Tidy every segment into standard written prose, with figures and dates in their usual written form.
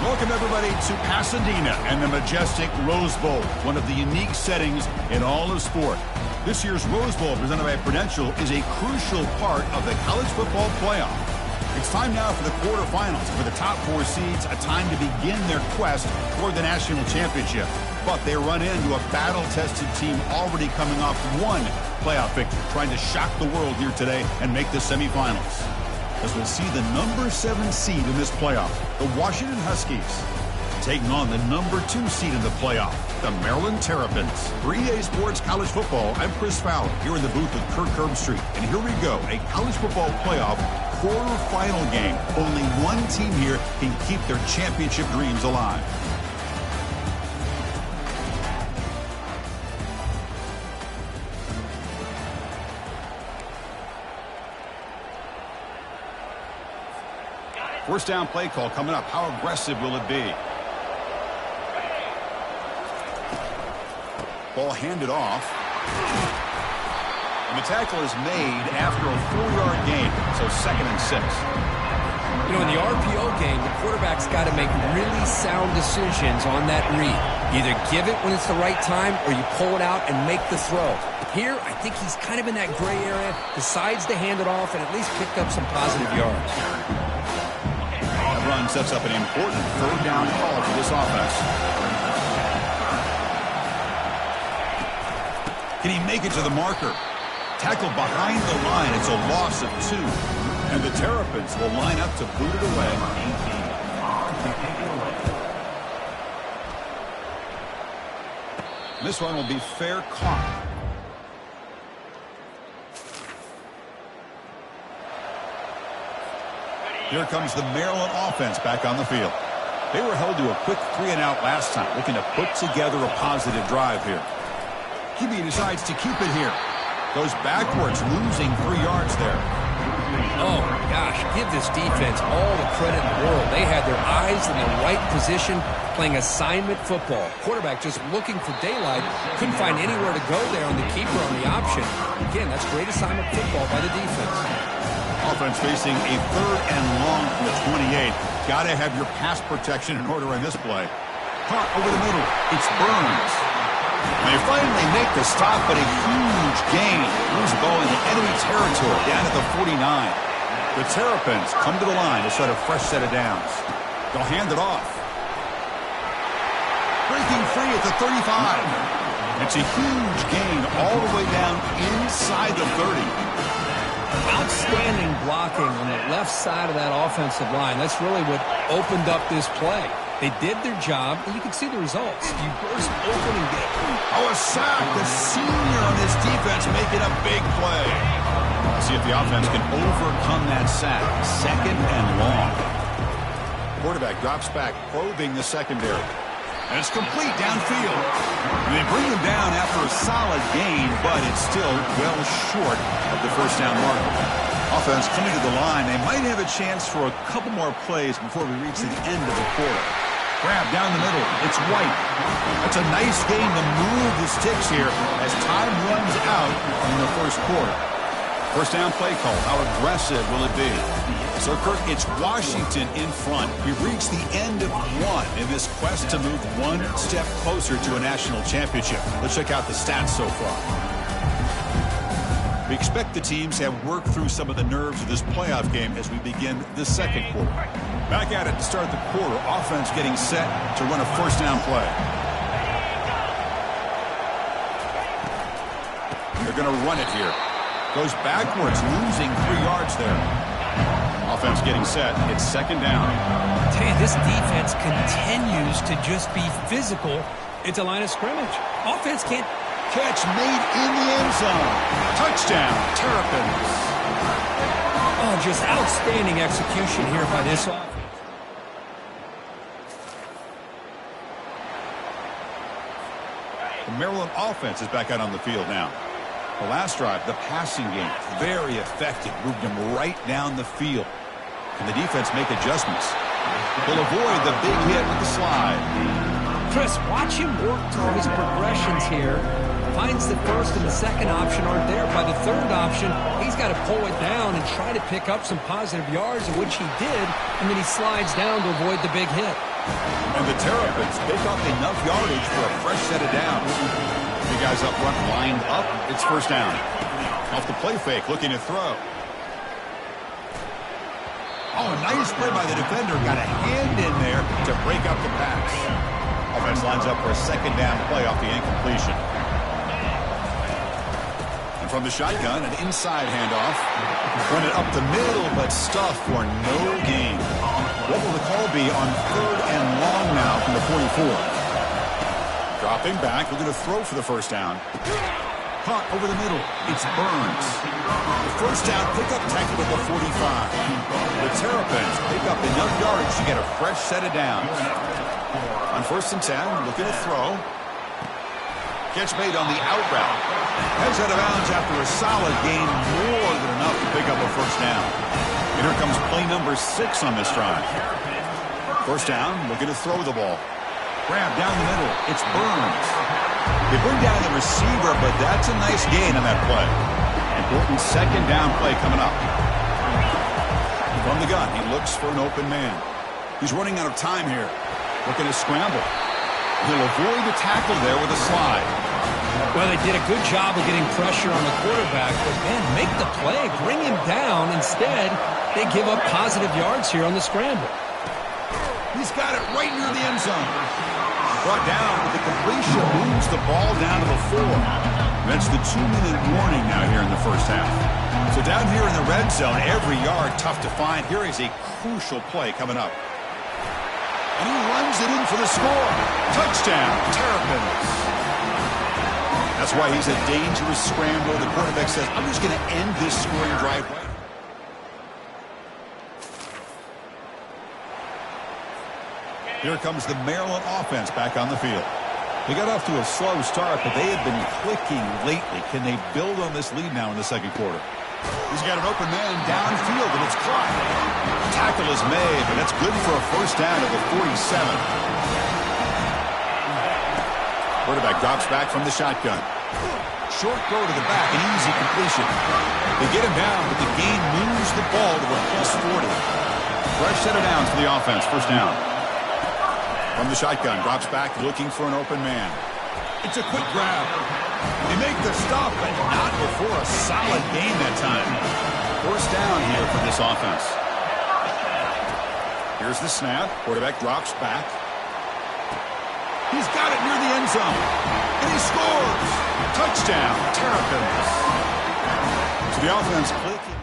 Welcome, everybody, to Pasadena and the majestic Rose Bowl, one of the unique settings in all of sport. This year's Rose Bowl, presented by Prudential, is a crucial part of the college football playoff. It's time now for the quarterfinals. For the top four seeds, a time to begin their quest toward the national championship. But they run into a battle-tested team already coming off one playoff victory, trying to shock the world here today and make the semifinals. As we'll see the number 7 seed in this playoff, the Washington Huskies, taking on the number 2 seed in the playoff, the Maryland Terrapins. For EA Sports College Football, I'm Chris Fowler, here in the booth with Kirk Herbstreit. And here we go, a college football playoff quarterfinal game. Only one team here can keep their championship dreams alive. First down play call coming up. How aggressive will it be? Ball handed off. And the tackle is made after a 4-yard gain. So 2nd and 6. You know, in the RPO game, the quarterback's got to make really sound decisions on that read. Either give it when it's the right time or you pull it out and make the throw. Here, I think he's kind of in that gray area, decides to hand it off and at least picked up some positive yards. Run sets up an important 3rd down call for this offense. Can he make it to the marker? Tackled behind the line. It's a loss of 2. And the Terrapins will line up to boot it away. This one will be fair caught. Here comes the Maryland offense back on the field. They were held to a quick 3-and-out last time, looking to put together a positive drive here. QB decides to keep it here. Goes backwards, losing 3 yards there. Oh, my gosh, give this defense all the credit in the world. They had their eyes in the right position, playing assignment football. Quarterback just looking for daylight. Couldn't find anywhere to go there on the keeper on the option. Again, that's great assignment football by the defense. Offense facing a 3rd and long from the 28. Got to have your pass protection in order in this play. Caught over the middle. It's Burns. And they finally make the stop, but a huge gain. Lose the ball in the enemy territory down at the 49. The Terrapins come to the line to set a fresh set of downs. They'll hand it off. Breaking free at the 35. It's a huge gain all the way down inside the 30. Outstanding blocking on the left side of that offensive line. That's really what opened up this play. They did their job, and you can see the results. You burst open and get it. Oh, a sack. The senior on his defense making a big play. See if the offense can overcome that sack. 2nd and long. Quarterback drops back, probing the secondary. And it's complete downfield. And they bring them down after a solid gain, but it's still well short of the first down marker. Offense coming to the line. They might have a chance for a couple more plays before we reach the end of the quarter. Grab down the middle. It's White. That's a nice game to move the sticks here as time runs out in the first quarter. First down play call. How aggressive will it be? So, Kirk, it's Washington in front. We've reached the end of one in this quest to move one step closer to a national championship. Let's check out the stats so far. We expect the teams to have worked through some of the nerves of this playoff game as we begin the second quarter. Back at it to start the quarter. Offense getting set to run a first down play. They're going to run it here. Goes backwards, losing 3 yards there. Offense getting set. It's 2nd down. I tell you, this defense continues to just be physical at the line of scrimmage. Offense can't. Catch made in the end zone. Touchdown, Terrapins. Oh, just outstanding execution here by this offense. The Maryland offense is back out on the field now. The last drive, the passing game, very effective. Moved them right down the field. Can the defense make adjustments? They'll avoid the big hit with the slide. Chris, watch him work through his progressions here. Finds the first and the second option aren't there. By the third option, he's got to pull it down and try to pick up some positive yards, which he did, and then he slides down to avoid the big hit. And the Terrapins pick up enough yardage for a fresh set of downs. The guys up front lined up. It's first down. Off the play fake, looking to throw. Oh, a nice play by the defender. Got a hand in there to break up the pass. Offense lines up for a second down play off the incompletion. And from the shotgun, an inside handoff. Run it up the middle, but stuffed for no gain. What will the call be on third and long now from the 44? Dropping back, looking to throw for the first down. Caught over the middle. It's Burns. The first down pickup tackle at the 45. The Terrapins pick up enough yardage to get a fresh set of downs. On first and 10, looking to throw. Catch made on the out route. Heads out of bounds after a solid gain, more than enough to pick up a first down. And here comes play number 6 on this drive. First down, looking to throw the ball. Grab down the middle. It's Burns. They bring down the receiver, but that's a nice gain on that play. Important second down play coming up. From the gun, he looks for an open man. He's running out of time here. Looking to scramble. He'll avoid the tackle there with a slide. Well, they did a good job of getting pressure on the quarterback, but, man, make the play. Bring him down. Instead, they give up positive yards here on the scramble. He's got it right near the end zone. Brought down with the completion, moves the ball down to the 4. That's the 2-minute warning now here in the first half. So down here in the red zone, every yard tough to find. Here is a crucial play coming up. And he runs it in for the score. Touchdown, Terrapins. That's why he's a dangerous scrambler. The quarterback says, I'm just going to end this scoring drive right. Here comes the Maryland offense back on the field. They got off to a slow start, but they have been clicking lately. Can they build on this lead now in the second quarter? He's got an open man downfield, and it's caught. Tackle is made, but that's good for a first down at the 47. Quarterback drops back from the shotgun. Short throw to the back, an easy completion. They get him down, but the gain moves the ball to the +40. Fresh set of downs for the offense, first down. From the shotgun, drops back, looking for an open man. It's a quick grab. They make the stop, but not before a solid gain that time. First down here for this offense. Here's the snap. Quarterback drops back. He's got it near the end zone. And he scores. Touchdown, Terrapins. So the offense clicking.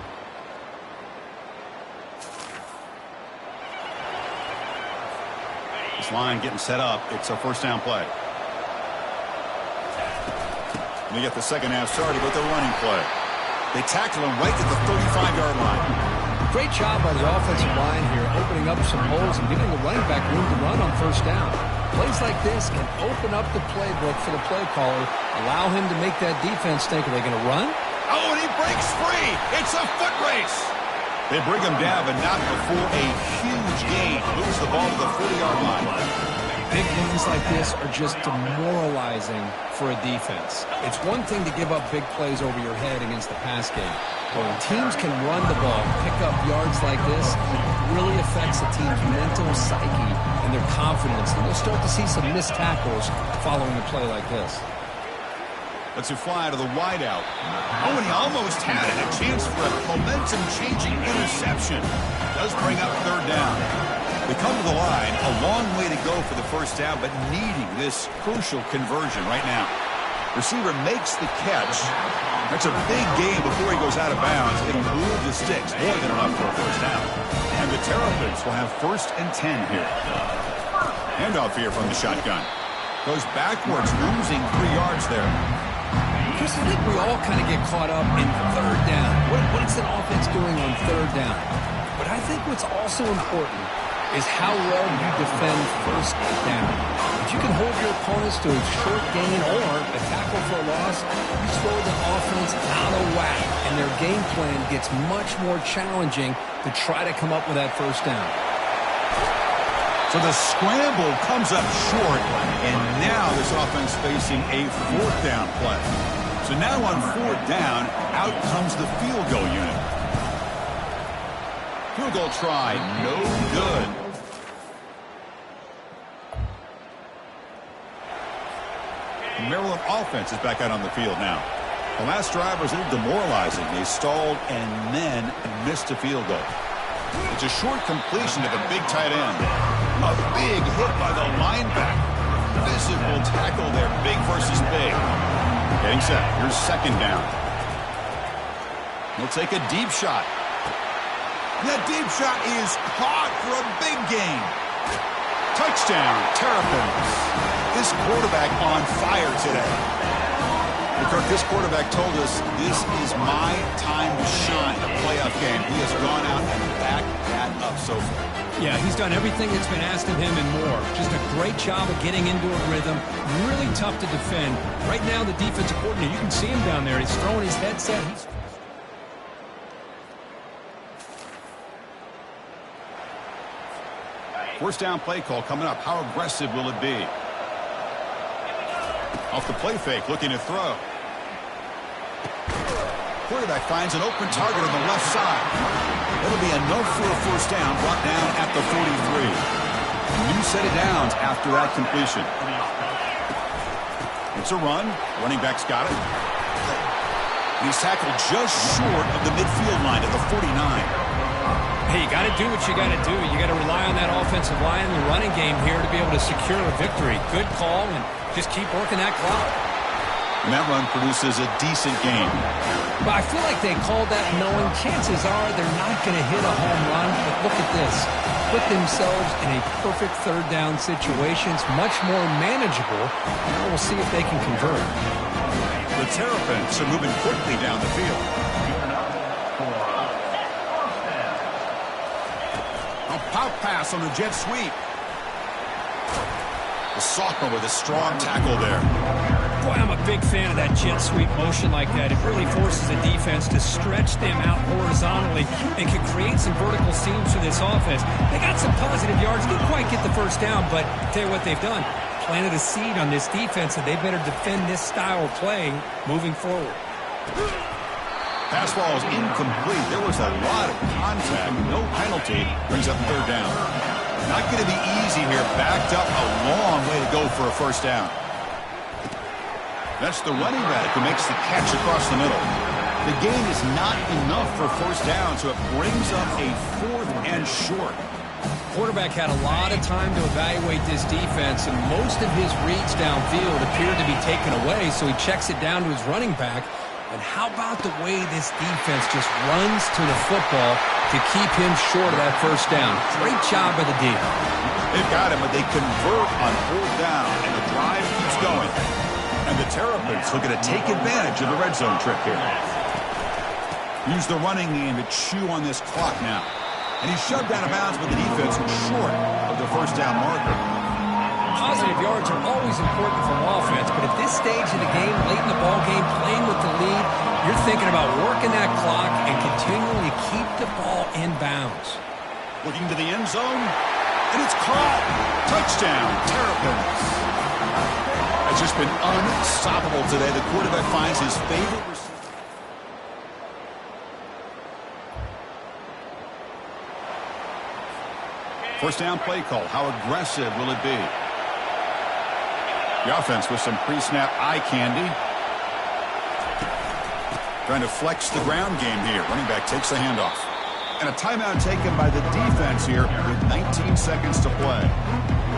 This line getting set up. It's a first down play. And they get the second half started with the running play. They tackle him right at the 35-yard line. Great job by the offensive line here, opening up some holes and giving the running back room to run on first down. Plays like this can open up the playbook for the play caller, allow him to make that defense think, are they going to run? Oh, and he breaks free. It's a foot race. They bring him down, but not before a huge gain. Moves the ball to the 40-yard line. Big gains like this are just demoralizing for a defense. It's one thing to give up big plays over your head against the pass game. But when teams can run the ball, pick up yards like this, it really affects a team's mental psyche and their confidence. And you'll start to see some missed tackles following a play like this. Let's you fly to the wideout. Oh, and he almost had it. A chance for a momentum-changing interception. Does bring up third down. They come to the line, a long way to go for the first down, but needing this crucial conversion right now. Receiver makes the catch. That's a big gain before he goes out of bounds. It'll move the sticks, more than enough for a first down. And the Terrapins will have first and 10 here. Handoff here from the shotgun. Goes backwards, losing 3 yards there. Chris, I think we all kind of get caught up in third down. What is an offense doing on third down? But I think what's also important is how well you defend first down. If you can hold your opponents to a short gain or a tackle for a loss, you throw the offense out of whack, and their game plan gets much more challenging to try to come up with that first down. So the scramble comes up short, and now this offense facing a fourth down play. So now on fourth down, out comes the field goal unit. Field goal try, no good. Maryland offense is back out on the field now. The last drive was a little demoralizing. They stalled and then missed a field goal. It's a short completion to the big tight end. A big hit by the linebacker. Physical tackle there, big versus big. Getting set. Here's second down. He'll take a deep shot. That deep shot is caught for a big gain. Touchdown, Terrapins. This quarterback on fire today. And Kirk, this quarterback told us this is my time to shine, a playoff game. He has gone out and backed that up so far. Yeah, he's done everything that's been asked of him and more. Just a great job of getting into a rhythm. Really tough to defend. Right now, the defensive coordinator, you can see him down there. He's throwing his headset. First down play call coming up. How aggressive will it be? Off the play fake, looking to throw. Quarterback finds an open target on the left side. It'll be enough for a first down, brought down at the 43. New set of downs after that completion. It's a run. Running back's got it. He's tackled just short of the midfield line at the 49. Hey, you got to do what you got to do. You got to rely on that offensive line and the running game here to be able to secure a victory. Good call, and just keep working that clock. And that run produces a decent game. But I feel like they called that knowing chances are they're not going to hit a home run. But look at this. Put themselves in a perfect third down situation. It's much more manageable. Now we'll see if they can convert. The Terrapins are moving quickly down the field. A pop pass on the jet sweep. The sophomore with a strong tackle there. Boy, I'm a big fan of that jet sweep motion like that. It really forces the defense to stretch them out horizontally and can create some vertical seams for this offense. They got some positive yards. Didn't quite get the first down, but I'll tell you what they've done. Planted a seed on this defense, and they better defend this style of playing moving forward. Pass ball is incomplete. There was a lot of contact. No penalty. Brings up third down. Not going to be easy here. Backed up a long way to go for a first down. That's the running back who makes the catch across the middle. The gain is not enough for first down, so it brings up a fourth and short. Quarterback had a lot of time to evaluate this defense, and most of his reads downfield appeared to be taken away, so he checks it down to his running back. And how about the way this defense just runs to the football to keep him short of that first down? Great job by the D. They've got him, but they convert on fourth down, and the drive keeps going. And the Terrapins looking to take advantage of the red zone trip here. Use the running game to chew on this clock now. And he's shoved out of bounds, but the defense is short of the first down marker. Positive yards are always important for offense, but at this stage of the game, late in the ball game, playing with the lead, you're thinking about working that clock and continuing to keep the ball in bounds. Looking to the end zone, and it's caught. Touchdown, Terrapins. It's just been unstoppable today. The quarterback finds his favorite receiver. First down play call. How aggressive will it be? The offense with some pre-snap eye candy. Trying to flex the ground game here. Running back takes the handoff. And a timeout taken by the defense here with 19 seconds to play.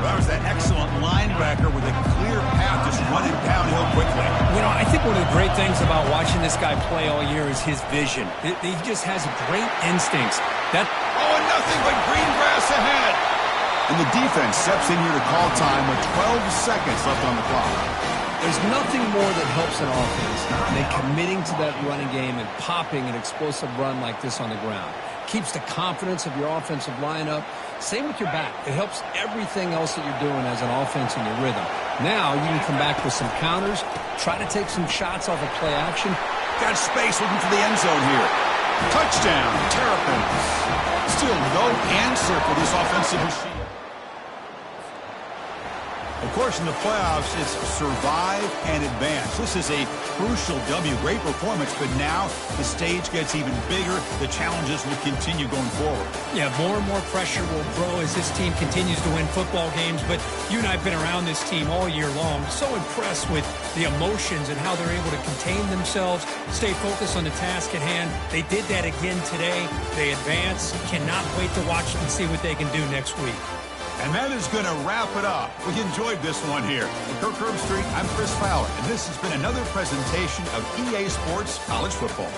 That was that excellent linebacker with a clear path just running downhill quickly. You know, I think one of the great things about watching this guy play all year is his vision. He just has great instincts. And nothing but green grass ahead. And the defense steps in here to call time with 12 seconds left on the clock. There's nothing more that helps an offense than committing to that running game and popping an explosive run like this on the ground. Keeps the confidence of your offensive lineup. Same with your back. It helps everything else that you're doing as an offense in your rhythm. Now you can come back with some counters, try to take some shots off of play action. Got space looking for the end zone here. Touchdown, Terrapins. Still no answer for this offensive machine. Of course, in the playoffs, it's survive and advance. This is a crucial W. Great performance, but now the stage gets even bigger. The challenges will continue going forward. Yeah, more and more pressure will grow as this team continues to win football games, but you and I have been around this team all year long. So impressed with the emotions and how they're able to contain themselves, stay focused on the task at hand. They did that again today. They advance. Cannot wait to watch and see what they can do next week. And that is going to wrap it up. We enjoyed this one here. For Kirk Herbstreit, I'm Chris Fowler, and this has been another presentation of EA Sports College Football.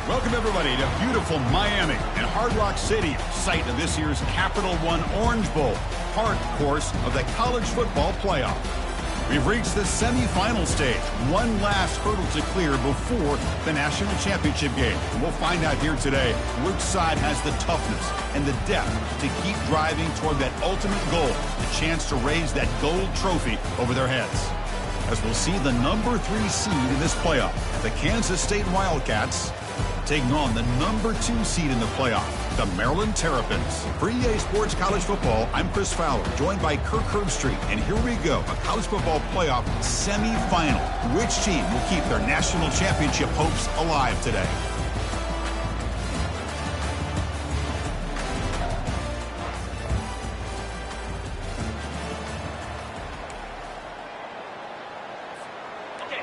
Welcome, everybody, to beautiful Miami and Hard Rock Stadium, site of this year's Capital One Orange Bowl, part, of course, of the college football playoff. We've reached the semifinal stage, one last hurdle to clear before the national championship game. And we'll find out here today which side has the toughness and the depth to keep driving toward that ultimate goal, the chance to raise that gold trophy over their heads. As we'll see the number 3 seed in this playoff, the Kansas State Wildcats, taking on the number 2 seed in the playoff, the Maryland Terrapins. For EA Sports College Football, I'm Chris Fowler, joined by Kirk Herbstreit. And here we go, a college football playoff semifinal. Which team will keep their national championship hopes alive today?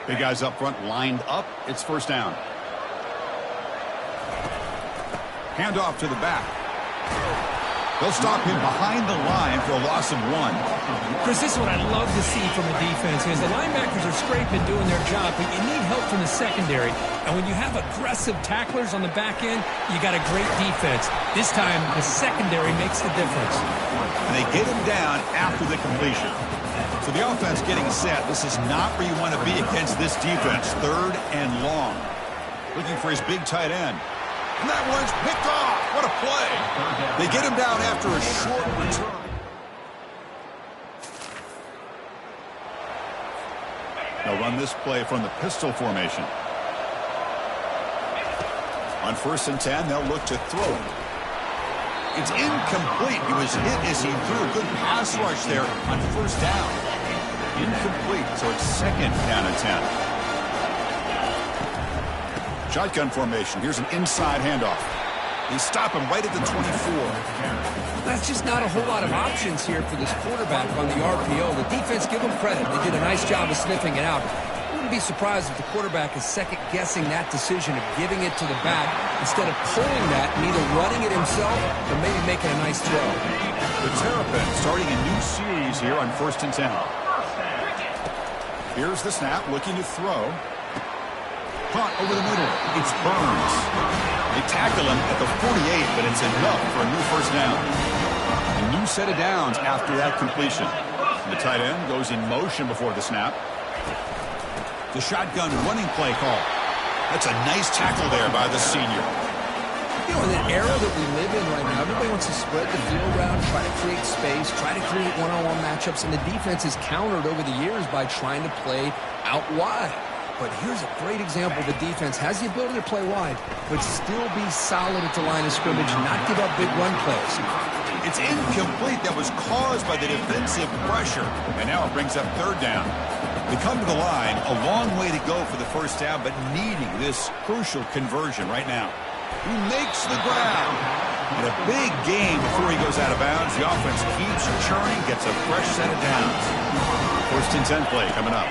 Big guys up front lined up. It's first down. Handoff to the back. They'll stop him behind the line for a loss of 1. Chris, this is what I love to see from a defense is the linebackers are scraping, doing their job, but you need help from the secondary. And when you have aggressive tacklers on the back end, you got a great defense. This time, the secondary makes the difference. And they get him down after the completion. So the offense getting set. This is not where you want to be against this defense. 3rd and long. Looking for his big tight end. And that one's picked off. What a play. They get him down after a short return. They'll run this play from the pistol formation. On 1st and 10, they'll look to throw it. It's incomplete. He was hit as he threw a good pass rush there on 1st down. Incomplete, so it's 2nd down and 10. Shotgun formation. Here's an inside handoff. They stop him right at the 24. That's just not a whole lot of options here for this quarterback on the RPO. The defense, give them credit. They did a nice job of sniffing it out. I wouldn't be surprised if the quarterback is second-guessing that decision of giving it to the back instead of pulling that and either running it himself or maybe making a nice throw. The Terrapins starting a new series here on 1st and 10. Here's the snap, looking to throw. Caught over the middle. It's Burns. They tackle him at the 48, but it's enough for a new 1st down. A new set of downs after that completion. The tight end goes in motion before the snap. The shotgun running play call. That's a nice tackle there by the senior. You know, in the era that we live in right now, everybody wants to spread the field around, try to create space, try to create one-on-one matchups, and the defense is countered over the years by trying to play out wide. But here's a great example. The defense has the ability to play wide, but still be solid at the line of scrimmage, not give up big run plays. It's incomplete. That was caused by the defensive pressure. And now it brings up 3rd down. They come to the line, a long way to go for the 1st down, but needing this crucial conversion right now. He makes the grab. And a big gain before he goes out of bounds. The offense keeps churning, gets a fresh set of downs. 1st and 10 play coming up.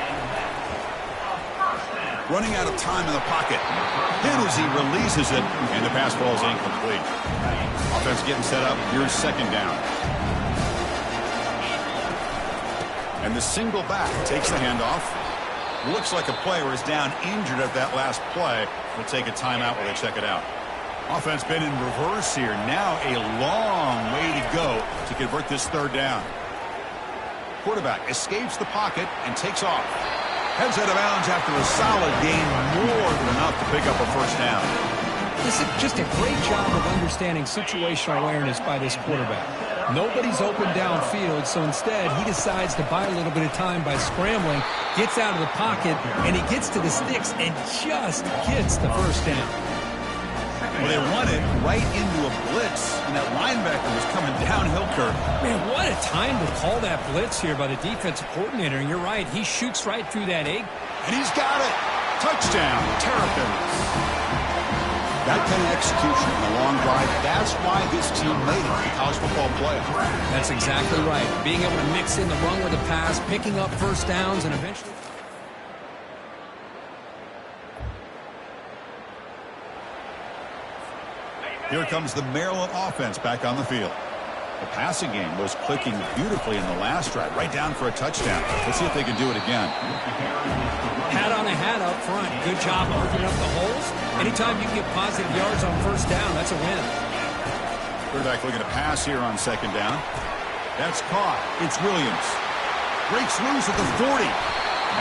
Running out of time in the pocket. Hit as he releases it, and the pass ball is incomplete. Offense getting set up. Here's 2nd down. And the single back takes the handoff. Looks like a player is down injured at that last play. We'll take a timeout while they check it out. Offense been in reverse here. Now a long way to go to convert this 3rd down. Quarterback escapes the pocket and takes off. Heads out of bounds after a solid gain, more than enough to pick up a 1st down. This is just a great job of understanding situational awareness by this quarterback. Nobody's open downfield, so instead he decides to buy a little bit of time by scrambling, gets out of the pocket, and he gets to the sticks and just gets the 1st down. Well, they run it right into a blitz, and that linebacker was coming downhill, Kirk. Man, what a time to call that blitz here by the defensive coordinator. And you're right, he shoots right through that egg. And he's got it. Touchdown, Terrapins. That kind of execution in a long drive, that's why this team made it in college football playoff. That's exactly right. Being able to mix in the run with the pass, picking up 1st downs, and eventually... Here comes the Maryland offense back on the field. The passing game was clicking beautifully in the last drive, right down for a touchdown. Let's see if they can do it again. Hat on a hat up front. Good job of opening up the holes. Anytime you can get positive yards on 1st down, that's a win. Quarterback looking to pass here on 2nd down. That's caught. It's Williams. Breaks loose at the 40.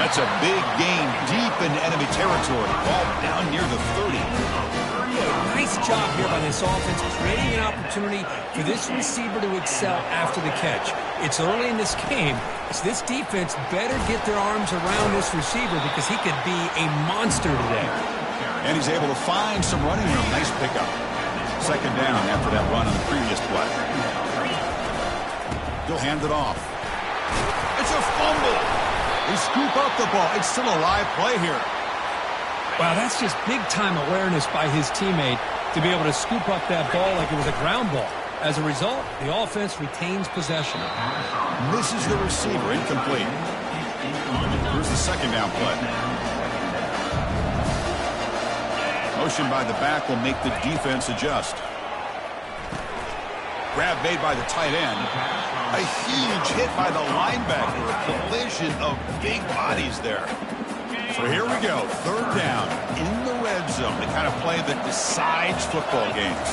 That's a big gain deep into enemy territory. Ball down near the 30. Nice job here by this offense, creating an opportunity for this receiver to excel after the catch. It's early in this game, so this defense better get their arms around this receiver because he could be a monster today. And he's able to find some running room. Nice pickup. 2nd down after that run on the previous play. He'll hand it off. It's a fumble. They scoop up the ball. It's still a live play here. Wow, that's just big-time awareness by his teammate to be able to scoop up that ball like it was a ground ball. As a result, the offense retains possession. Misses the receiver, incomplete. Here's the 2nd down play. Motion by the back will make the defense adjust. Grab made by the tight end. A huge hit by the linebacker. A collision of big bodies there. So here we go, 3rd down in the red zone, the kind of play that decides football games.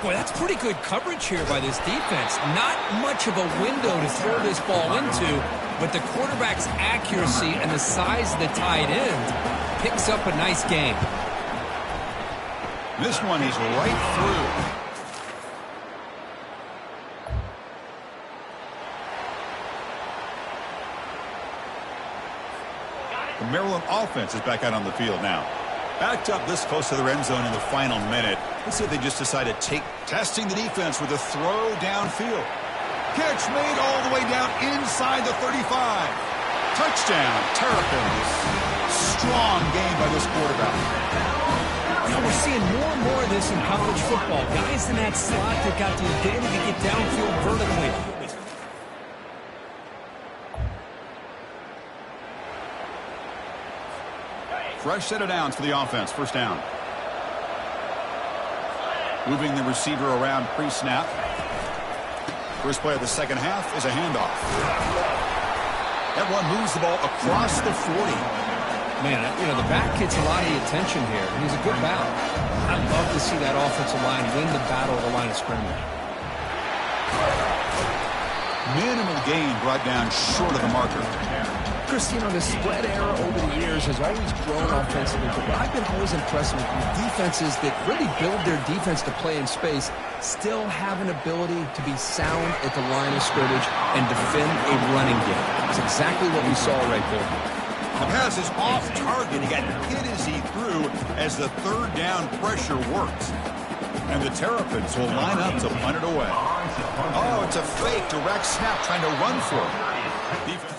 Boy, that's pretty good coverage here by this defense. Not much of a window to throw this ball into, but the quarterback's accuracy and the size of the tight end picks up a nice game. This one is right through. The Maryland offense is back out on the field now. Backed up this close to their end zone in the final minute. Let's see if they just decide to testing the defense with a throw downfield. Catch made all the way down inside the 35. Touchdown, Terrapins. Strong game by this quarterback. We're seeing more and more of this in college football. Guys in that slot that got the ability to get downfield vertically. Fresh set of downs for the offense. First down. Moving the receiver around pre-snap. First play of the second half is a handoff. That one moves the ball across the 40. Man, the back gets a lot of the attention here. He's a good back. I'd love to see that offensive line win the battle of the line of scrimmage. Minimal gain brought down short of the marker. Chris, the spread era over the years has always grown offensively, but I've been always impressed with defenses that really build their defense to play in space, still have an ability to be sound at the line of scrimmage and defend a running game. That's exactly what we saw right there. The pass is off target. He got hit as he threw as the third down pressure worked. And the Terrapins will line up to punt it away. Oh, it's a fake direct snap trying to run for it. Defense.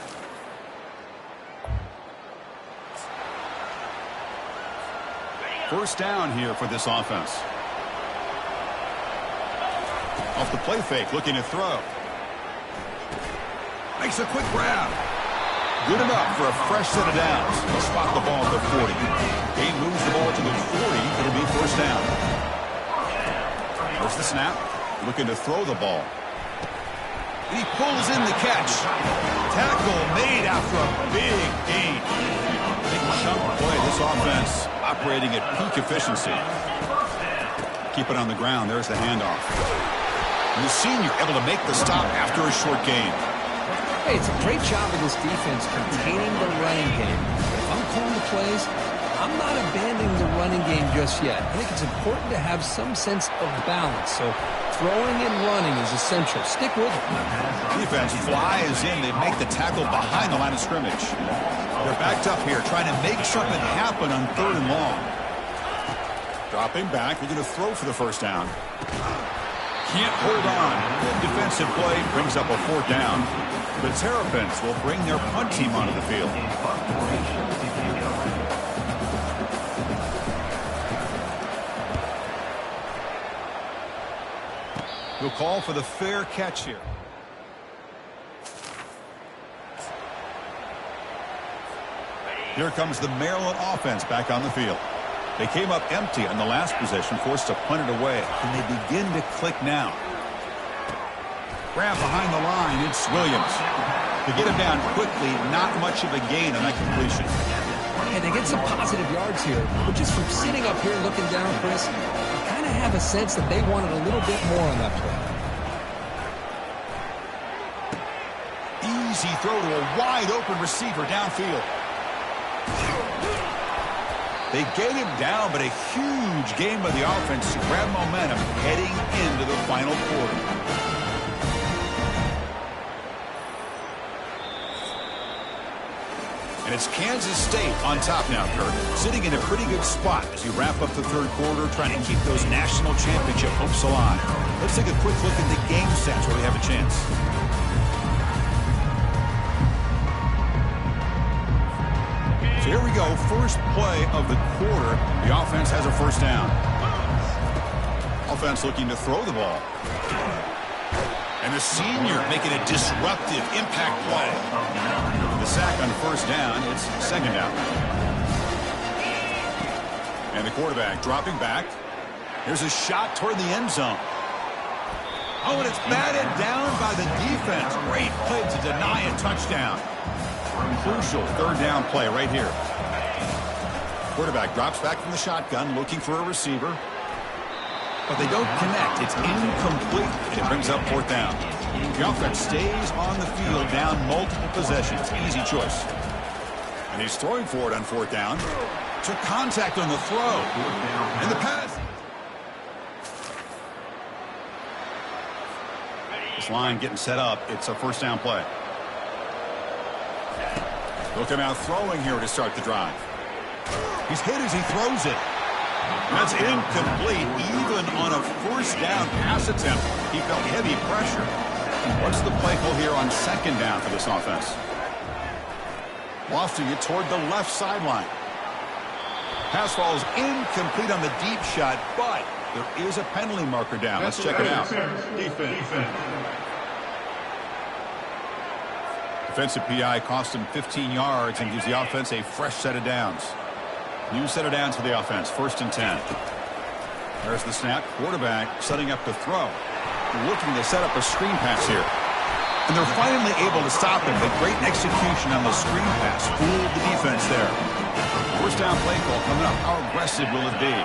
First down here for this offense. Off the play fake, looking to throw. Makes a quick grab. Good enough for a fresh set of downs. He'll spot the ball at the 40. He moves the ball to the 40. It'll be first down. There's the snap. Looking to throw the ball. He pulls in the catch. Tackle made after a big gain. Big chunk play. This offense operating at peak efficiency. Keep it on the ground. There's the handoff. And the senior able to make the stop after a short gain. Hey, it's a great job of this defense containing the running game. If I'm calling the plays, I'm not abandoning the running game just yet. I think it's important to have some sense of balance. So throwing and running is essential. Stick with it. Defense flies in. They make the tackle behind the line of scrimmage. They're backed up here trying to make something happen on third and long. Dropping back. They're going to throw for the first down. Can't hold on. The defensive play brings up a fourth down. The Terrapins will bring their punt team onto the field. We'll call for the fair catch here. Here comes the Maryland offense back on the field. They came up empty on the last possession, forced to punt it away. And they begin to click now. Grab behind the line, it's Williams. To get him down quickly, not much of a gain on that completion. And they get some positive yards here, but just from sitting up here looking down, Chris, I kind of have a sense that they wanted a little bit more on that play. Easy throw to a wide-open receiver downfield. They get him down, but a huge game by the offense to grab momentum heading into the final quarter. And it's Kansas State on top now, Kirk. Sitting in a pretty good spot as you wrap up the third quarter, trying to keep those national championship hopes alive. Let's take a quick look at the game stats where we have a chance. So here we go, first play of the quarter. The offense has a first down. Offense looking to throw the ball. And the senior making a disruptive impact play. The sack on first down, it's second down. And the quarterback dropping back. Here's a shot toward the end zone. Oh, and it's batted down by the defense. Great play to deny a touchdown. Crucial third down play right here. Quarterback drops back from the shotgun, looking for a receiver. But they don't connect. It's incomplete, and it brings up fourth down. The offense stays on the field down multiple possessions. Easy choice. And he's throwing for it on fourth down. Took contact on the throw. And the pass. This line getting set up. It's a first down play. They'll come out throwing here to start the drive. He's hit as he throws it. That's incomplete. Even on a first down pass attempt, he felt heavy pressure. What's the play call here on second down for this offense? Lofting it toward the left sideline. Pass falls incomplete on the deep shot, but there is a penalty marker down. Let's check it out. Defense. Defensive PI cost him 15 yards and gives the offense a fresh set of downs. New set of downs for the offense. 1st and 10. There's the snap. Quarterback setting up to throw. Looking to set up a screen pass here. And they're finally able to stop him. The great execution on the screen pass fooled the defense there. First down play call coming up. How aggressive will it be?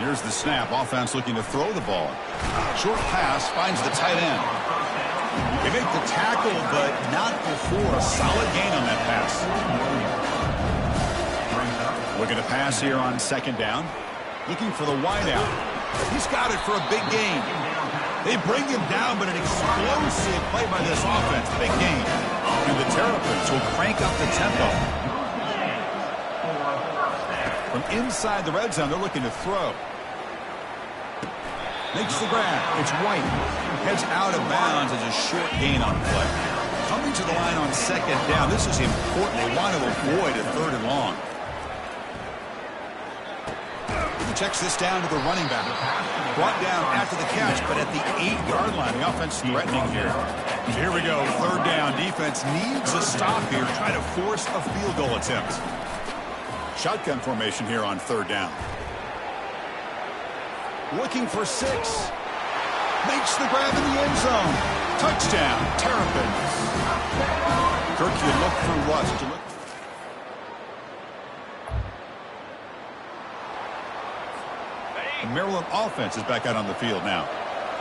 Here's the snap. Offense looking to throw the ball. Short pass finds the tight end. They make the tackle, but not before a solid gain on that pass. Looking to pass here on second down. Looking for the wideout. He's got it for a big gain. They bring him down, but an explosive play by this offense. Big gain. And the Terrapins will crank up the tempo. From inside the red zone, they're looking to throw. Makes the grab. It's White. Heads out of bounds as a short gain on play. Coming to the line on second down. This is important. They want to avoid a 3rd and long. He checks this down to the running back. Brought down after the catch, but at the 8-yard line. The offense threatening here. Here we go. 3rd down. Defense needs a stop here. Try to force a field goal attempt. Shotgun formation here on 3rd down. Looking for 6. Makes the grab in the end zone. Touchdown, Terrapins. Kirk, you look for Russ. The Maryland offense is back out on the field now.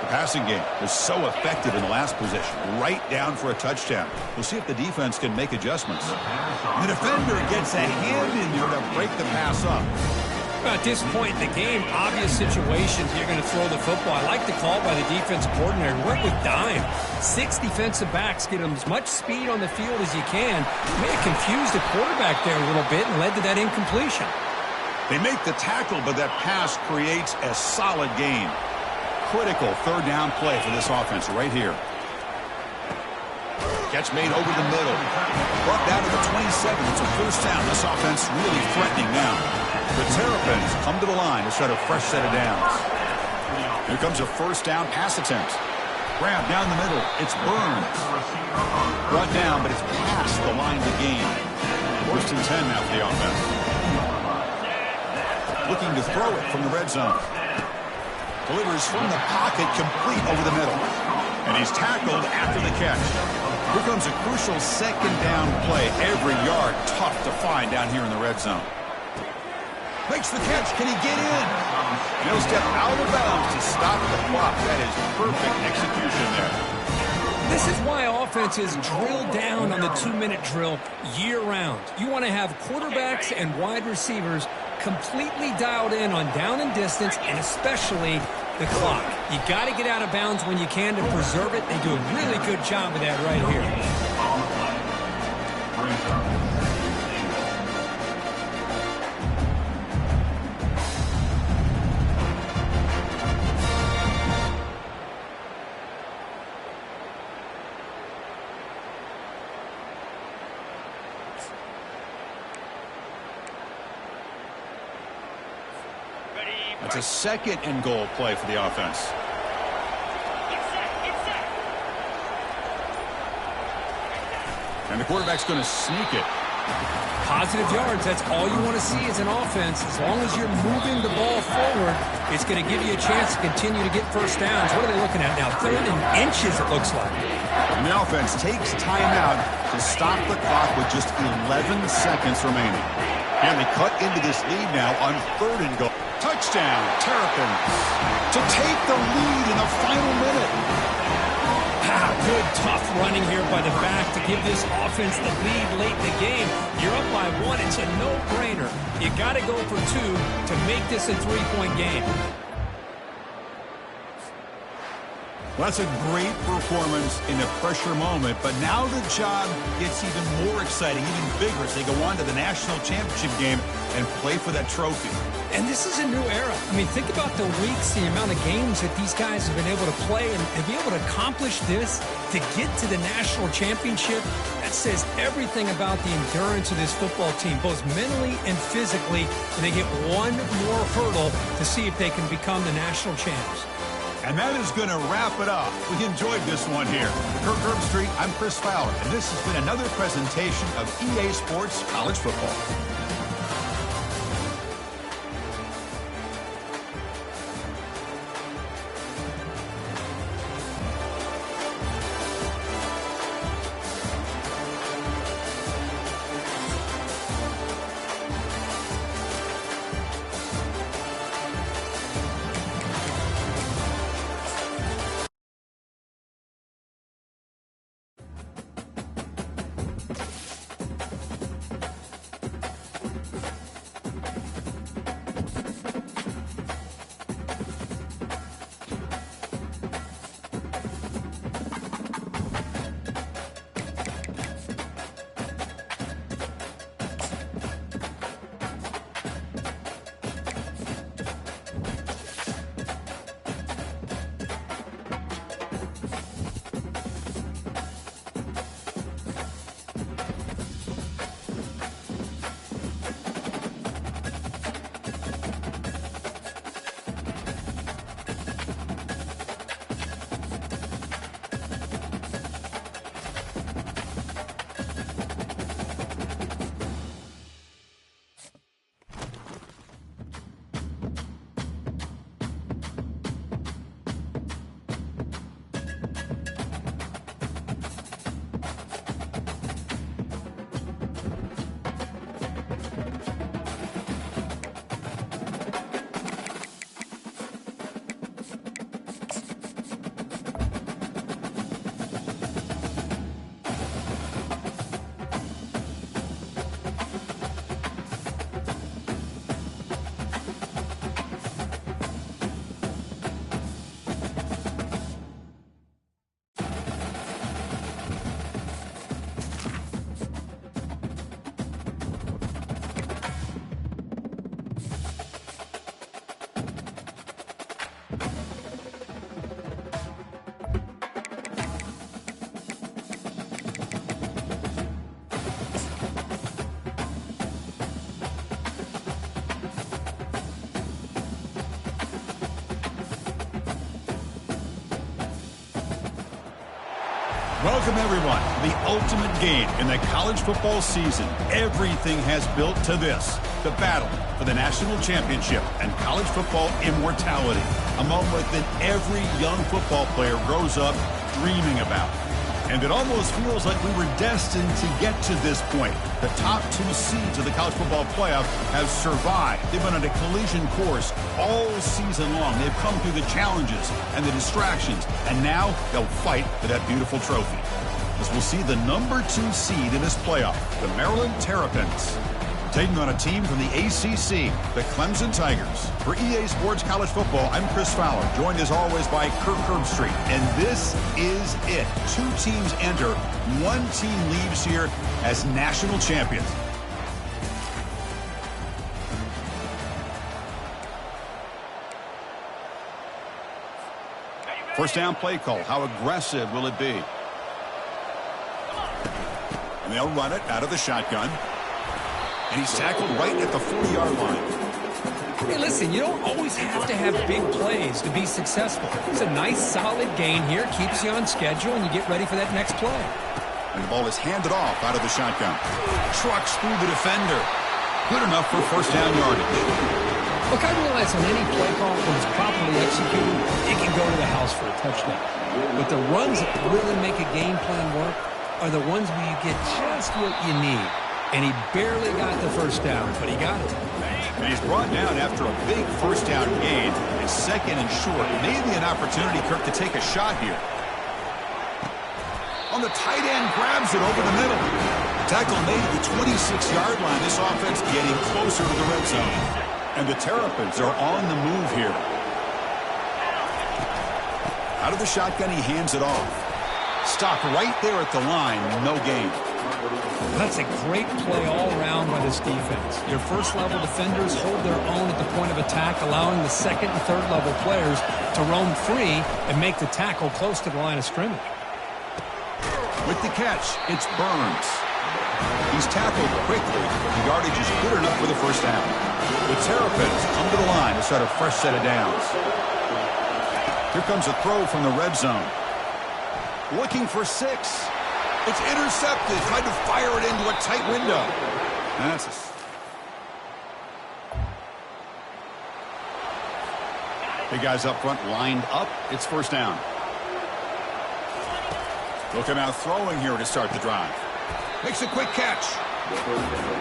The passing game was so effective in the last possession. Right down for a touchdown. We'll see if the defense can make adjustments. The defender gets a hand in there to break the pass up. At this point in the game, obvious situations, you're going to throw the football. I like the call by the defensive coordinator. Work with dime. 6 defensive backs, get them as much speed on the field as you can. May have confused the quarterback there a little bit and led to that incompletion. They make the tackle, but that pass creates a solid gain. Critical 3rd down play for this offense right here. Catch made over the middle. Brought down to the 27. It's a first down. This offense really threatening now. The Terrapins come to the line to start a fresh set of downs. Here comes a first down pass attempt. Grab down the middle. It's Burns. Brought down, but it's past the line to gain. 1st and 10 now for the offense. Looking to throw it from the red zone. Delivers from the pocket, complete over the middle. And he's tackled after the catch. Here comes a crucial 2nd down play. Every yard tough to find down here in the red zone. Makes the catch. Can he get in? No step out of bounds to stop the clock. That is perfect execution there. This is why offenses drill down on the 2-minute drill year-round. You want to have quarterbacks and wide receivers completely dialed in on down and distance, and especially the clock. You got to get out of bounds when you can to preserve it. They do a really good job of that right here. It's a 2nd and goal play for the offense. And the quarterback's going to sneak it. Positive yards, that's all you want to see as an offense. As long as you're moving the ball forward, it's going to give you a chance to continue to get first downs. What are they looking at now? 3rd and inches, it looks like. And the offense takes timeout to stop the clock with just 11 seconds remaining. And they cut into this lead now on 3rd and goal. Touchdown, Terrapins, to take the lead in the final minute. Good, tough running here by the back to give this offense the lead late in the game. You're up by 1. It's a no-brainer. You got to go for 2 to make this a 3-point game. Well, that's a great performance in a pressure moment, but now the job gets even more exciting, even bigger as they go on to the national championship game and play for that trophy. And this is a new era. I mean, think about the weeks, the amount of games that these guys have been able to play, and to be able to accomplish this, to get to the national championship, that says everything about the endurance of this football team, both mentally and physically, and they get one more hurdle to see if they can become the national champs. And that is going to wrap it up. We enjoyed this one here. Kirk Herbstreit, I'm Chris Fowler, and this has been another presentation of EA Sports College Football. Welcome, everyone, to the ultimate game in the college football season. Everything has built to this, the battle for the national championship and college football immortality, a moment that every young football player grows up dreaming about. And it almost feels like we were destined to get to this point. The top two seeds of the college football playoff have survived. They've been on a collision course all season long. They've come through the challenges and the distractions, and now they'll fight for that beautiful trophy. As we'll see the number 2 seed in this playoff, the Maryland Terrapins, taking on a team from the ACC, the Clemson Tigers. For EA Sports College Football, I'm Chris Fowler, joined as always by Kirk Herbstreit. And this is it. 2 teams enter, 1 team leaves here as national champions. First down play call. How aggressive will it be? And they'll run it out of the shotgun. And he's tackled right at the 40-yard line. Hey, listen, you don't always have to have big plays to be successful. It's a nice, solid gain here. Keeps you on schedule, and you get ready for that next play. And the ball is handed off out of the shotgun. Trucks through the defender. Good enough for first down yardage. Look, I realize on any play call, when it's properly executed, it can go to the house for a touchdown. But the runs that really make a game plan work are the ones where you get just what you need. And he barely got the first down, but he got it. And he's brought down after a big first down gain. It's second and short. Maybe an opportunity, Kirk, to take a shot here. On the tight end, grabs it over the middle. Tackle made at the 26-yard line. This offense getting closer to the red zone. And the Terrapins are on the move here. Out of the shotgun, he hands it off. Stopped right there at the line. No gain. That's a great play all around by this defense. Your first-level defenders hold their own at the point of attack, allowing the second and third-level players to roam free and make the tackle close to the line of scrimmage. With the catch, it's Burns. He's tackled quickly, but the yardage is good enough for the first down. The Terrapins come to the line to start a fresh set of downs. Here comes a throw from the red zone. Looking for 6. It's intercepted. Tried to fire it into a tight window. Big guys up front lined up. It's first down. Looking out throwing here to start the drive. Makes a quick catch.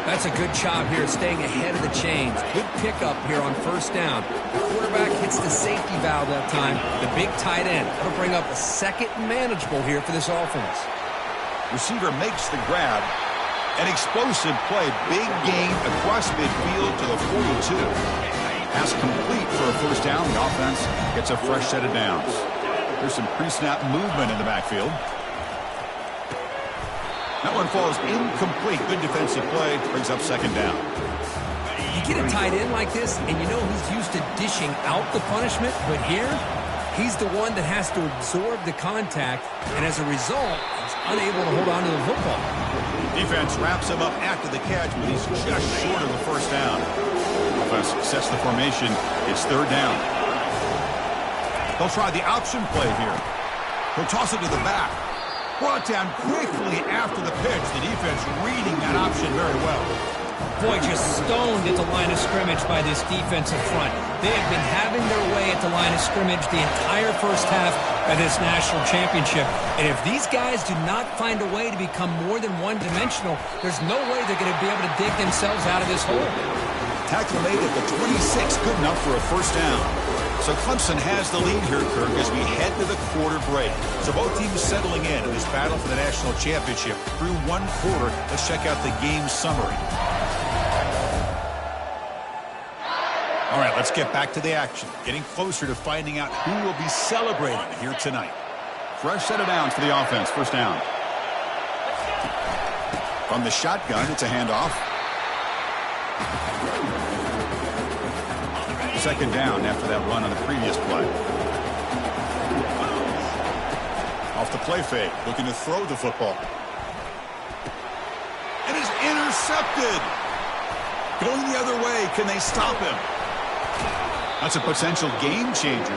That's a good job here staying ahead of the chains. Good pickup here on first down. The quarterback hits the safety valve that time. The big tight end. That'll bring up a second manageable here for this offense. Receiver makes the grab. An explosive play. Big gain across midfield to the 42. Pass complete for a first down. The offense gets a fresh set of downs. There's some pre-snap movement in the backfield. That one falls incomplete. Good defensive play. Brings up second down. You get a tight end like this, and you know he's used to dishing out the punishment, but here, he's the one that has to absorb the contact, and as a result, he's unable to hold on to the football. Defense wraps him up after the catch, but he's just short of the first down. Offense sets the formation. It's third down. They'll try the option play here. He'll toss it to the back. Brought down quickly after the pitch. The defense reading that option very well. Boy, just stoned at the line of scrimmage by this defensive front. They have been having their way at the line of scrimmage the entire first half of this national championship. And if these guys do not find a way to become more than one-dimensional, there's no way they're going to be able to dig themselves out of this hole. Tackle made at the 26, good enough for a first down. So Clemson has the lead here, Kirk, as we head to the quarter break. So both teams settling in this battle for the national championship through one quarter. Let's check out the game summary. All right, let's get back to the action. Getting closer to finding out who will be celebrating here tonight. Fresh set of downs for the offense. First down. From the shotgun, it's a handoff. Second down after that run on the previous play. Off the play fake, looking to throw the football. It is intercepted. Going the other way, can they stop him? That's a potential game changer.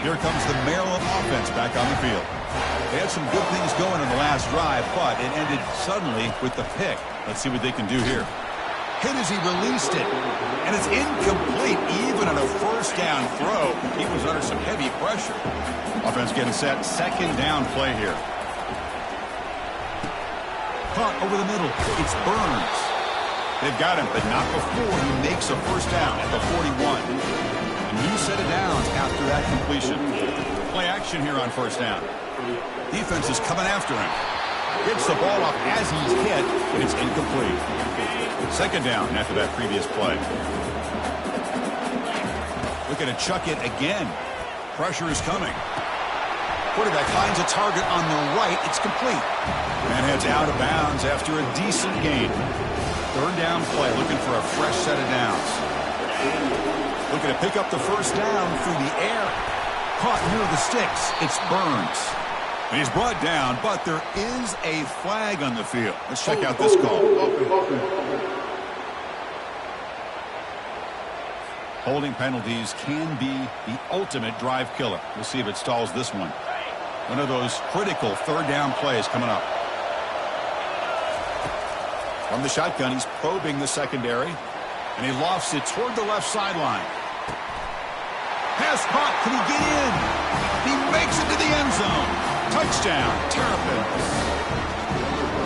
Here comes the Maryland offense back on the field. They had some good things going in the last drive, but it ended suddenly with the pick. Let's see what they can do here. Hit as he released it, and it's incomplete even on a first down throw. He was under some heavy pressure. Offense getting set. Second down play here. Caught over the middle. It's Burns. They've got him, but not before he makes a first down at the 41. A new set of downs after that completion. Play action here on first down. Defense is coming after him. Gets the ball off as he's hit, but it's incomplete. Second down after that previous play. Looking to chuck it again. Pressure is coming. Quarterback finds a target on the right. It's complete. And heads out of bounds after a decent gain. Third down play, looking for a fresh set of downs. Looking to pick up the first down through the air. Caught near the sticks. It's Burns. And he's brought down, but there is a flag on the field. Let's check out this call. Holding penalties can be the ultimate drive killer. We'll see if it stalls this one. One of those critical third down plays coming up. From the shotgun, he's probing the secondary, and he lofts it toward the left sideline. Pass caught. Can he get in? He makes it to the end zone. Touchdown, Terrapins.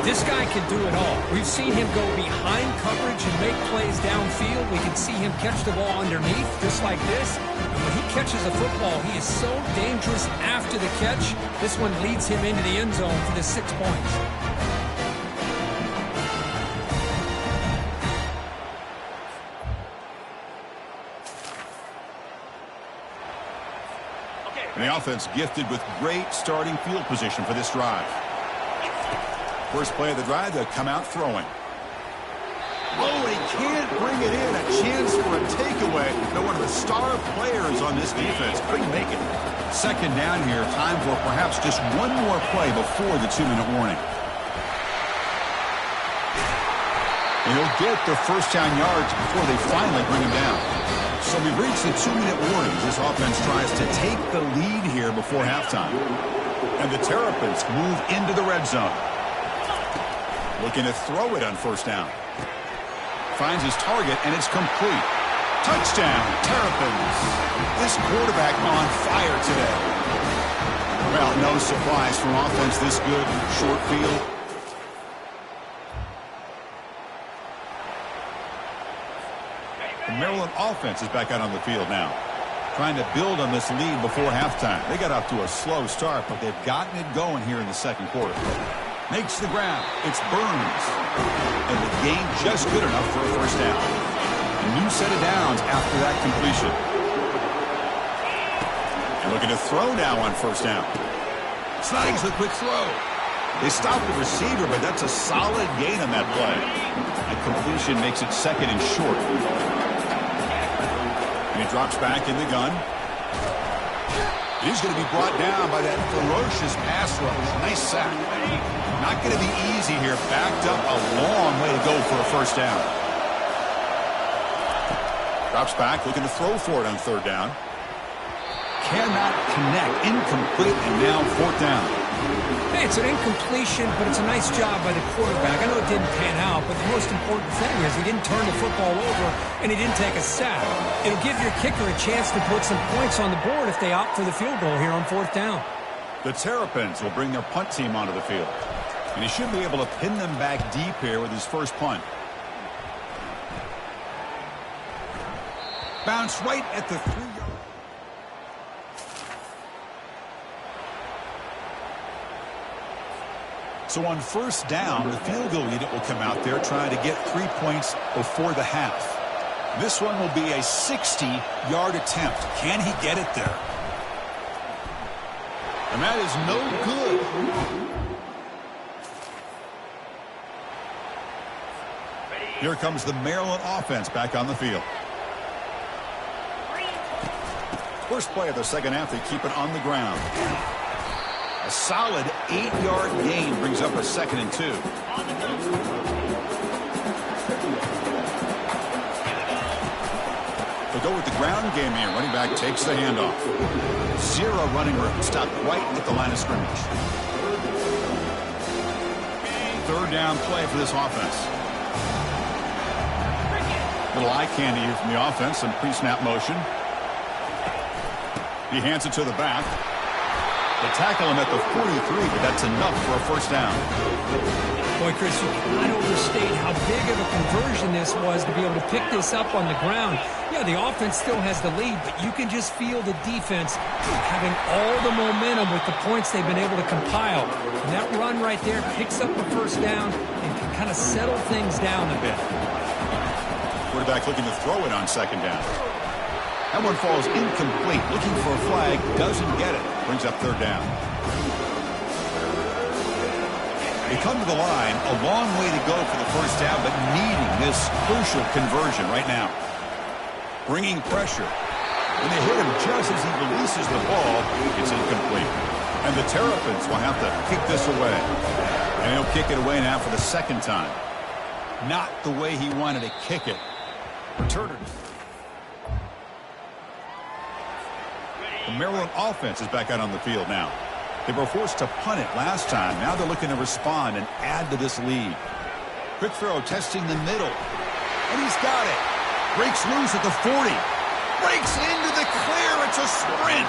This guy can do it all. We've seen him go behind coverage and make plays downfield. We can see him catch the ball underneath, just like this. And when he catches a football, he is so dangerous after the catch. This one leads him into the end zone for the 6 points. And the offense gifted with great starting field position for this drive. First play of the drive, they'll come out throwing. Oh, he can't bring it in. A chance for a takeaway. But one of the star players on this defense couldn't make it. Second down here. Time for perhaps just one more play before the 2-minute warning. And he'll get the first down yards before they finally bring him down. So we've reached the 2-minute warning. This offense tries to take the lead here before halftime. And the Terrapins move into the red zone. Looking to throw it on first down. Finds his target, and it's complete. Touchdown, Terrapins. This quarterback on fire today. Well, no surprise from offense this good. Short field. The Maryland offense is back out on the field now. Trying to build on this lead before halftime. They got off to a slow start, but they've gotten it going here in the second quarter. Makes the grab. It's Burns. And the gain just good enough for a first down. A new set of downs after that completion. And looking to throw now on first down. Snags the quick throw. They stop the receiver, but that's a solid gain on that play. A completion makes it second and short. And he drops back in the gun. He's going to be brought down by that ferocious pass rush. Nice sack. Not going to be easy here. Backed up a long way to go for a first down. Drops back, looking to throw for it on third down. Cannot connect. Incomplete, and now fourth down. Hey, it's an incompletion, but it's a nice job by the quarterback. I know it didn't pan out, but the most important thing is he didn't turn the football over, and he didn't take a sack. It'll give your kicker a chance to put some points on the board if they opt for the field goal here on fourth down. The Terrapins will bring their punt team onto the field. And he should be able to pin them back deep here with his first punt. Bounce right at the 3-yard. So on first down, the field goal unit will come out there trying to get 3 points before the half. This one will be a 60-yard attempt. Can he get it there? And that is no good. Here comes the Maryland offense back on the field. First play of the second half, they keep it on the ground. A solid 8-yard gain brings up a second and 2. They'll go with the ground game here. Running back takes the handoff. Zero running room. Stopped right at the line of scrimmage. Third down play for this offense. Little eye candy here from the offense. Some pre-snap motion. He hands it to the back. They tackle him at the 43, but that's enough for a first down. Boy, Chris, you cannot overstate how big of a conversion this was to be able to pick this up on the ground. Yeah, the offense still has the lead, but you can just feel the defense having all the momentum with the points they've been able to compile. And that run right there picks up the first down and can kind of settle things down a bit. Quarterback looking to throw it on second down. That one falls incomplete. Looking for a flag. Doesn't get it. Brings up third down. They come to the line. A long way to go for the first down, but needing this crucial conversion right now. Bringing pressure. When they hit him just as he releases the ball, it's incomplete. And the Terrapins will have to kick this away. And he'll kick it away now for the second time. Not the way he wanted to kick it. Returner. The Maryland offense is back out on the field now. They were forced to punt it last time. Now they're looking to respond and add to this lead. Quick throw testing the middle. And he's got it. Breaks loose at the 40. Breaks into the clear. It's a sprint.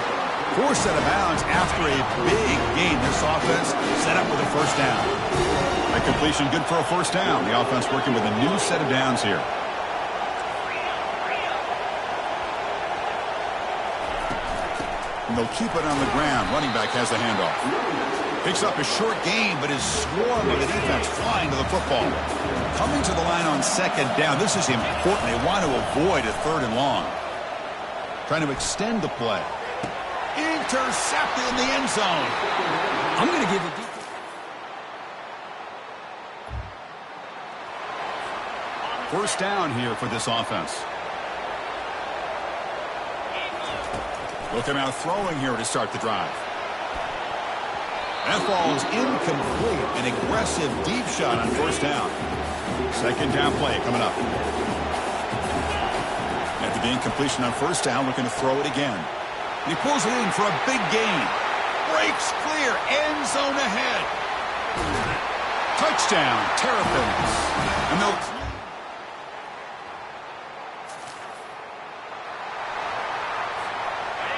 Forced out of bounds after a big gain. This offense set up with a first down. That completion good for a first down. The offense working with a new set of downs here. And they'll keep it on the ground. Running back has the handoff. Picks up a short gain, but his swarm of the defense flying to the football. Coming to the line on second down. This is important. They want to avoid a third and long. Trying to extend the play. Intercepted in the end zone. I'm going to give it. First down here for this offense. Looking out throwing here to start the drive. That ball is incomplete. An aggressive deep shot on first down. Second down play coming up. After the incompletion on first down, looking to throw it again. And he pulls it in for a big gain. Breaks clear. End zone ahead. Touchdown, Terrapins. And they'll...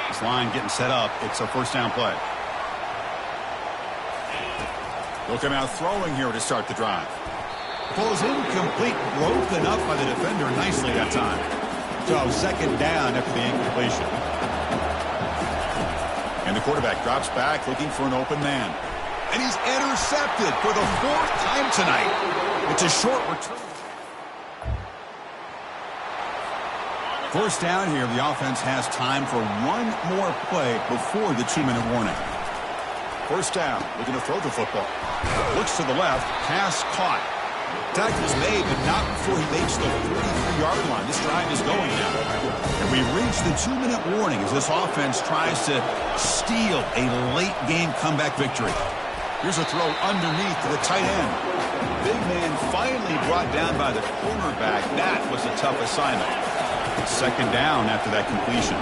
This line getting set up. It's a first down play. Looking out throwing here to start the drive. Ball is incomplete. Broken up by the defender nicely that time. So second down after the incompletion. And the quarterback drops back looking for an open man. And he's intercepted for the fourth time tonight. It's a short return. First down here, the offense has time for one more play before the 2-minute warning. First down, looking to throw the football. Looks to the left, pass caught. Tackle is made, but not before he makes the 43-yard line. This drive is going now. And we reach the 2-minute warning as this offense tries to steal a late-game comeback victory. Here's a throw underneath to the tight end. Big man finally brought down by the cornerback. That was a tough assignment. Second down after that completion.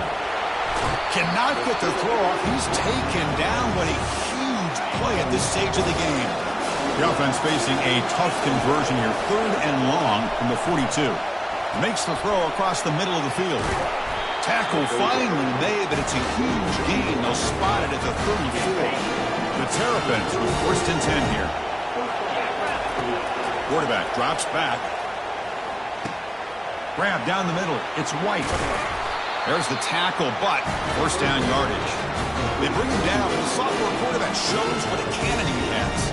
Cannot get the throw off. He's taken down. What a huge play at this stage of the game. The offense facing a tough conversion here. Third and long from the 42. Makes the throw across the middle of the field. Tackle finally made, but it's a huge gain. They'll spot it at the 34. The Terrapins with first and 10 here. Quarterback drops back. Grab down the middle. It's White. There's the tackle, but first down yardage. They bring him down, and the sophomore quarterback shows what a cannon he has.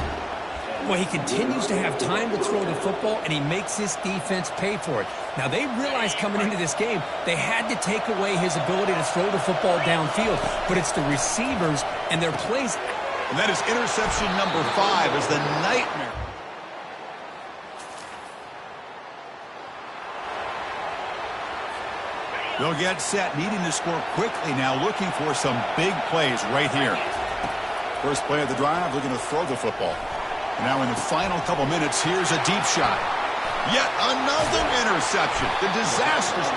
Well, he continues to have time to throw the football, and he makes this defense pay for it. Now, they realized coming into this game they had to take away his ability to throw the football downfield, but it's the receivers and their plays. And that is interception number 5 as the nightmare. They'll get set, needing to score quickly now, looking for some big plays right here. First play of the drive, looking to throw the football. Now in the final couple minutes, here's a deep shot. Yet another interception. The disastrous